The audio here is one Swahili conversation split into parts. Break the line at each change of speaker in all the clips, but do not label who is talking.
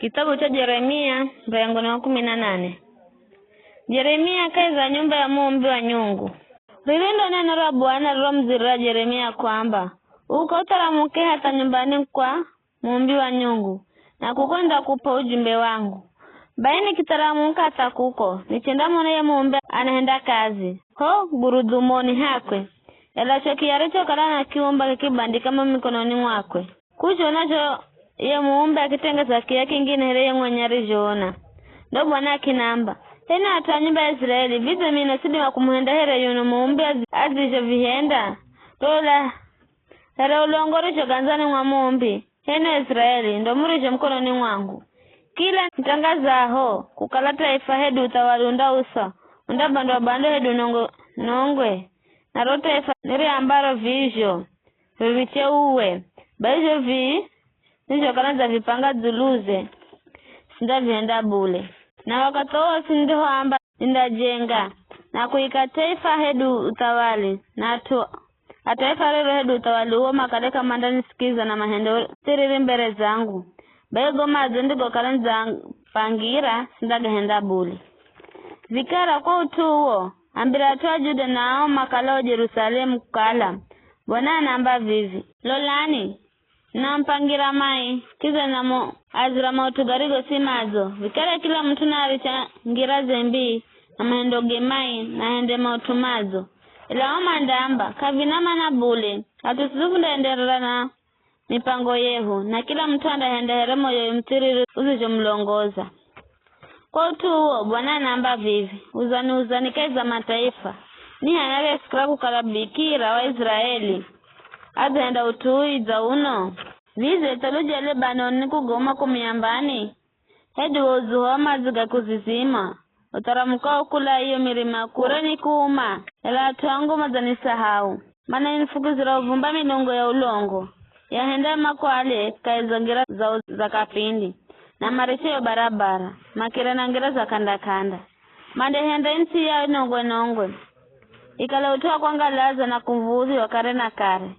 Kitabu cha Yeremia mlango wa 18. Yeremia kaza nyumba ya muumbi wa nyungu. Lilindo neno la Bwana lilomziria Yeremia kwamba utaramuke hata nyumbani kwa muumbi wa nyungu na kukwenda kupa ujumbe wangu. Baini kitaramuka hata kuko nichenda mwana ya muumbi anaenda kazi. Ho burudhumoni hakwe. Elacho kiyaricho kalana kiumba kibandika mikononi mwakwe. Kucho nacho ye muumbi akitengeza kia kingine hele mwanyari joona. Ndo Bwana akinamba. Tena hata nyumba ya Israeli vize mino sidi wa kumuhenda hele yuno muumbi azisho vihenda. Tola hele ulongorisho ganzani mwa muumbi. Heno Israeli ndo murisho mkononi mwangu. Kila nitangaza ho kukalata ifahedu utawali undausa. Undabando bando hedu nongwe. Na rota ifa niri ambaro vijo. Viviche uwe. Baijo nisho kananza vipanga dhuluze. Sinda vienda bule. Na wakatoa sindiho amba inda jenga. Na kuika taifa hedu utawali. Na ataifa rero hedu utawali uo makaleka mandani sikiza na mahendo tiriri mbere zangu. Bego mazo ndigo kananza pangira sinda gahenda bule. Vikara kwa utuo. Ambira toa Juda nao makalao Jerusalemu kukala. Bwana namba vivi. Lolani. Na mpangira mai. Kiza namo azira mautugarigo simazo. Vikara kila mtu na aricha ngira zembi. Na mahendo gemai na hende mautumazo. Ila oma ndamba. Kavinama na bule. Atusuzufu ndaenderera na mipango yehu. Na kila mtu anda heremo yoyo mtiriri uzijo mlongoza. Kwa utuo Bwana namba vivi. Uzani kaiza mataifa. Ni hanare sikura kukarabikira wa Israeli. Azenda utui za uno. Vize taluja Lebanon kugoma kumiambani. Hedu uzuhoma ziga kuzizima. Utaramuka ukula iyo mirima kureni kuuma. Ela atuangu mazani sahau. Mana infukuzira uvumba minungo ya ulongo. Ya henda makwale kaizangira za kapindi. Na marisho barabara. Makira na ngira za kanda kanda. Mande henda insi ya nongwe. Ikala utuwa kwa ngalaza na kumvuzi wa kare na kare.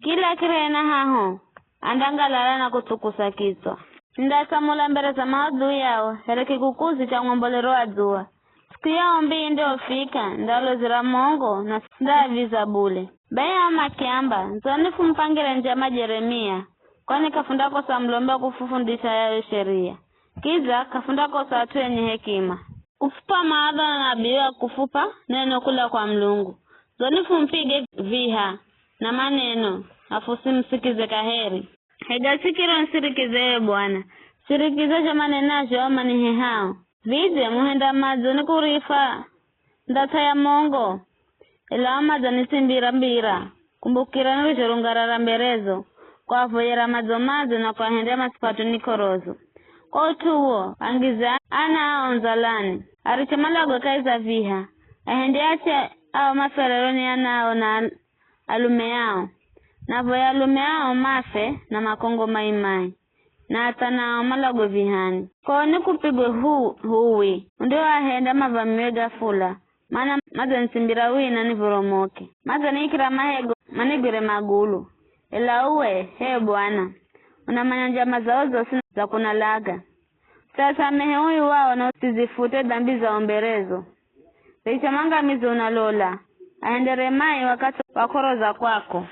Kila kirena haho. Andangalala na kutukusa kiswa. Ndasa mula mbere za maadhu yao. Hereki kukuzi cha ngombolero adhua. Siku yao mbii ndio fika. Ndalo zira mongo na sindavi za bule. Baya makiamba. Nzonifu mpangire njama Yeremia. Kwani kafundako sa mlomba kufufundisha yayo sheria. Kiza kafundako sa atu yenye hekima. Kufupa maadha na nabiwa kufupa neno kula kwa mlungu. Zonifu mpige viha na maneno. Afusi msikize kaheri. Hega sikiro nsirikize Bwana. Sirikize jamane najo ama ni hehao. Vide muhenda mazo ni kurifa. Ndata ya mongo. Ila amazo ni simbira. Kumbukira nurujorungarara mberezo. Kwa foyera mazo na kwa hende masipatu nikorozo. Kwa utuo, angiza ana onzalani. Arichamalago kaiza viha. Ahende ache au mafereroni anao na alume yao. Na voya alume yao mafe na makongo maimai. Na atana malago vihani. Kwa ni kupigwe huwi. Ndio ahende mavamiwega fula. Mana mazo nsimbira wina nivoromoke. Mazo nikira mahego manigwire magulu. Ela uwe, Bwana. Unamanya njama zao zote za kunalaga. Sasa mehe huyu wao na usizifute dhambi za omberezo. Licha manga mizo unalola. Ahendere mai wakati wakoro za kwako.